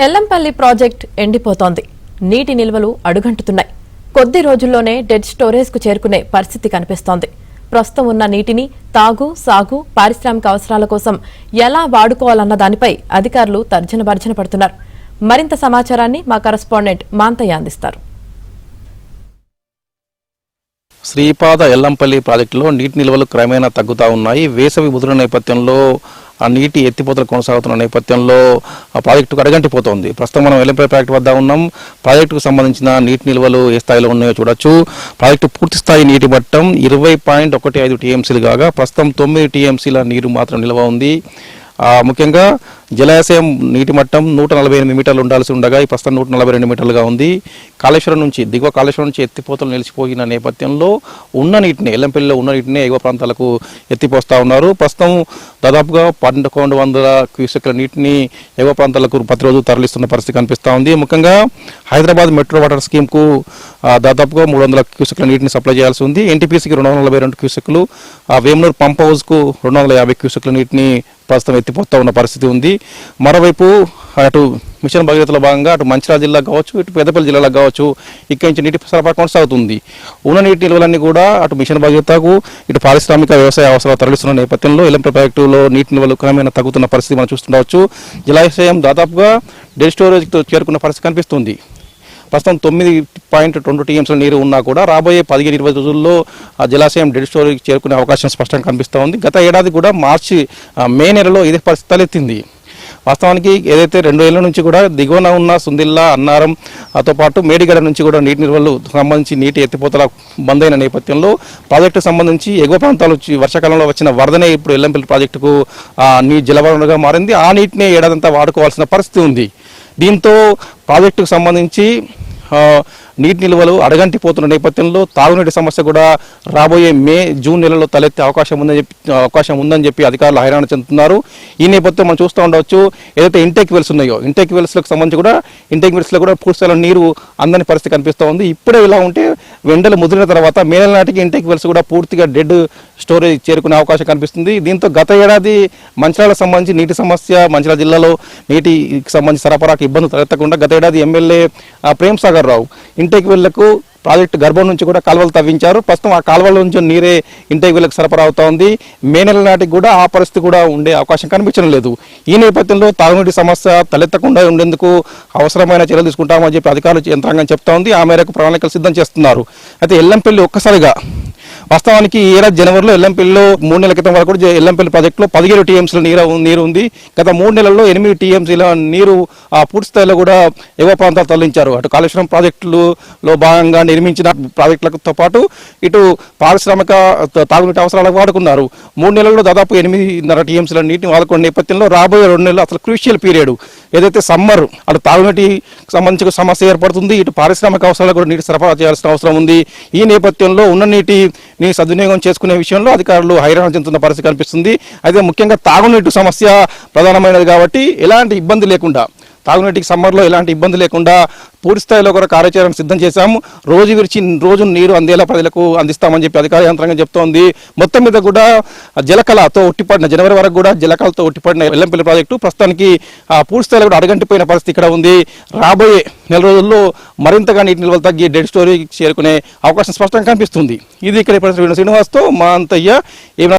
Yellampalli project ఎండిపోతోంది. నీటి నిల్వలు అడుగంటుతున్నాయి. కొద్ది రోజుల్లోనే డెడ్ స్టోరేజ్ కు చేరుకునే పరిస్థితి కనిపిస్తోంది. ప్రస్తుతం ఉన్న నీటిని తాగు, సాగు, పారిశ్రామిక అవసరాల కోసం ఎలా వాడుకోవాలన్న దానిపై అధికారులు తర్జన భర్జన పడుతున్నారు. మరింత సమాచారాన్ని మా కరెస్పాండెంట్ మాంతయ్య అందిస్తారు. శ్రీపాద ఎల్లంపల్లి ప్రాజెక్టులో నీటి నిల్వలు క్రమేణా తగ్గుతూ ఉన్నాయి. వేసవి ముదురు నేపథ్యంలో ఆ నీటి ఎత్తిపోతలు కొనసాగుతున్న నేపథ్యంలో ఆ ప్రాజెక్టుకు అడగంటిపోతోంది. ప్రస్తుతం మనం ఎల్లంపల్లి ప్రాజెక్టు వద్ద ఉన్నాం. ప్రాజెక్టుకు సంబంధించిన నీటి నిల్వలు ఏ స్థాయిలో ఉన్నాయో చూడొచ్చు. ప్రాజెక్టు పూర్తి స్థాయి నీటి మట్టం 20.15 టీఎంసీలు కాగా ప్రస్తుతం 9 టీఎంసీల నీరు మాత్రం నిల్వ ఉంది. ముఖ్యంగా జలాశయం నీటి మట్టం 148 మీటర్లు ఉండాల్సి ఉండగా ఈ ప్రస్తుతం 142 మీటర్లుగా ఉంది. కాళేశ్వరం నుంచి దిగువ కాళేశ్వరం నుంచి ఎత్తిపోతలు నిలిచిపోయిన నేపథ్యంలో ఉన్న నీటిని ఎల్లంపల్లిలో ఉన్న నీటిని ఎగువ ప్రాంతాలకు ఎత్తిపోస్తూ ఉన్నారు. ప్రస్తుతం దాదాపుగా 1100 క్యూసెక్ల నీటిని ఎగువ ప్రాంతాలకు ప్రతిరోజు తరలిస్తున్న పరిస్థితి కనిపిస్తూ ఉంది. ముఖ్యంగా హైదరాబాద్ మెట్రో వాటర్ స్కీమ్కు దాదాపుగా 300 క్యూసెక్ల నీటిని సప్లై చేయాల్సి ఉంది. ఎన్టీపీసీకి 242 క్యూసెక్లు, వేమునూరు పంప్ హౌస్కు 250 క్యూసెక్ల నీటిని ప్రస్తుతం ఎత్తిపోతూ ఉన్న పరిస్థితి ఉంది. మరోవైపు అటు మిషన్ భగీరథలో భాగంగా అటు మంచిర్యాల జిల్లా కావచ్చు, ఇటు పెద్దపల్లి జిల్లాలకు కావచ్చు ఇక్కడి నుంచి నీటి సరఫరా కొనసాగుతుంది. ఉన్న నీటి నిల్వలన్నీ కూడా అటు మిషన్ భగీరథకు ఇటు పారిశ్రామిక వ్యవసాయ అవసరాలు తరలిస్తున్న నేపథ్యంలో ఎల్లంపల్లి ప్రాజెక్టులో నీటి నిల్వలు క్రమేణా తగ్గుతున్న పరిస్థితి మనం చూస్తుండవచ్చు. జలాశయం దాదాపుగా డెడ్ స్టోరేజ్తో చేరుకున్న పరిస్థితి కనిపిస్తుంది. ప్రస్తుతం 9.2 టీఎంసీల నీరు ఉన్నా కూడా రాబోయే 15-20 రోజుల్లో ఆ జలాశయం డెడ్ స్టోరేజ్ చేరుకునే అవకాశం స్పష్టంగా కనిపిస్తూ ఉంది. గత ఏడాది కూడా మే నెలలో ఇదే పరిస్థితి తలెత్తింది. వాస్తవానికి ఏదైతే 2 ఏళ్ల నుంచి కూడా దిగువన ఉన్న సుందిల్లా, అన్నారం పాటు మేడిగడ నుంచి కూడా నీటి నిల్వలు సంబంధించి నీటి ఎత్తిపోతల బంద్ అయిన నేపథ్యంలో ప్రాజెక్టుకు సంబంధించి ఎగువ ప్రాంతాలు వర్షాకాలంలో వచ్చిన వరదనే ఇప్పుడు ఎల్లంపల్లి ప్రాజెక్టుకు జలవనరుగా మారింది. ఆ నీటిని ఏడాదంతా వాడుకోవాల్సిన పరిస్థితి ఉంది. దీంతో ప్రాజెక్టుకు సంబంధించి నీటి నిల్వలు అడగంటిపోతున్న నేపథ్యంలో తాగునీటి సమస్య కూడా రాబోయే జూన్ నెలలో తలెత్తే అవకాశం ఉందని చెప్పి అధికారులు హైరాణ చెందుతున్నారు. ఈ నేపథ్యం మనం చూస్తూ ఉండవచ్చు. ఏదైతే ఇంటేక్ వెల్స్ ఉన్నాయో ఇంటేక్ వెల్స్లకు సంబంధించి కూడా ఇంటేక్ వెల్స్లో కూడా పూర్తిస్థాయిలో నీరు అందని పరిస్థితి కనిపిస్తూ ఉంది. ఇప్పుడే ఇలా ఉంటే ఎండలు ముదిరిన తర్వాత మే నెల నాటికి ఇంటేక్ వెల్స్ కూడా పూర్తిగా డెడ్ స్టోరేజ్ చేరుకునే అవకాశం కనిపిస్తుంది. దీంతో గత ఏడాది మంచిర్యాలకు సంబంధించి నీటి సమస్య, మంచిర్యాల జిల్లాలో నీటికి సంబంధించి సరఫరాకు ఇబ్బందులు తలెత్తకుండా గత ఏడాది ఎమ్మెల్యే ప్రేమ్ సాగర్ రావు ఇంటేక్ వెల్లకు ప్రాజెక్టు గర్భం నుంచి కూడా కాలువలు తవ్వించారు. ప్రస్తుతం ఆ కాలువల నుంచి నీరే ఇంటేక్ వెల్లకు సరఫరా అవుతా ఉంది. మే నెల నాటికి కూడా ఆ పరిస్థితి కూడా ఉండే అవకాశం కనిపించడం లేదు. ఈ నేపథ్యంలో తాగునీటి సమస్య తలెత్తకుండా ఉండేందుకు అవసరమైన చర్యలు తీసుకుంటామని చెప్పి అధికారులు యంత్రాంగం చెప్తా ఉంది. ఆ మేరకు ప్రణాళికలు సిద్ధం చేస్తున్నారు. అయితే ఎల్లంపల్లి ఒక్కసారిగా వాస్తవానికి ఈ ఏడాది జనవరిలో ఎల్లంపల్లిలో 3 నెలల క్రితం వరకు ఎల్లంపల్లి ప్రాజెక్టులో 17 టీఎంసీల నీరు ఉంది. గత 3 నెలల్లో 8 టీఎంసీల నీరు పూర్తి స్థాయిలో కూడా ఎగువ ప్రాంతాలు తరలించారు. అటు కాళేశ్వరం ప్రాజెక్టులో భాగంగా నిర్మించిన ప్రాజెక్టులతో పాటు ఇటు పారిశ్రామిక తాగునీటి అవసరాలకు వాడుకున్నారు. 3 నెలల్లో దాదాపు 8.5 టీఎంసీల నీటిని వాడుకున్న నేపథ్యంలో రాబోయే 2 నెలలు అసలు క్రూషియల్ పీరియడ్. ఏదైతే సమ్మర్ అటు తాగునీటికి సంబంధించిన సమస్య ఏర్పడుతుంది, ఇటు పారిశ్రామిక అవసరాలకు కూడా నీటి సరఫరా చేయాల్సిన అవసరం ఉంది. ఈ నేపథ్యంలో ఉన్న నీటిని సద్వినియోగం చేసుకునే విషయంలో అధికారులు హైరాణ చెందుతున్న పరిస్థితి కనిపిస్తుంది. అయితే ముఖ్యంగా తాగునీటి సమస్య ప్రధానమైనది కాబట్టి ఎలాంటి ఇబ్బంది లేకుండా తాగునీటికి సమ్మర్లో ఎలాంటి ఇబ్బంది లేకుండా పూర్తి స్థాయిలో కూడా కార్యాచరణ సిద్ధం చేశాము. రోజు నీరు అందేలా ప్రజలకు అందిస్తామని చెప్పి అధికార యంత్రాంగం చెప్తోంది. మొత్తం మీద కూడా జలకళతో ఒట్టిపడిన జనవరి వరకు కూడా జలకళతో ఒట్టిపడిన ఎల్లంపల్లి ప్రాజెక్టు ప్రస్తుతానికి పూర్తి స్థాయిలో కూడా అడగంటిపోయిన పరిస్థితి ఇక్కడ ఉంది. రాబోయే నెల రోజుల్లో మరింతగా నీటి నిల్వలు తగ్గి డెడ్ స్టోరేజ్ చేరుకునే అవకాశం స్పష్టంగా కనిపిస్తుంది. ఇది ఇక్కడ శ్రీనివాస్తో మా అంతయ్య.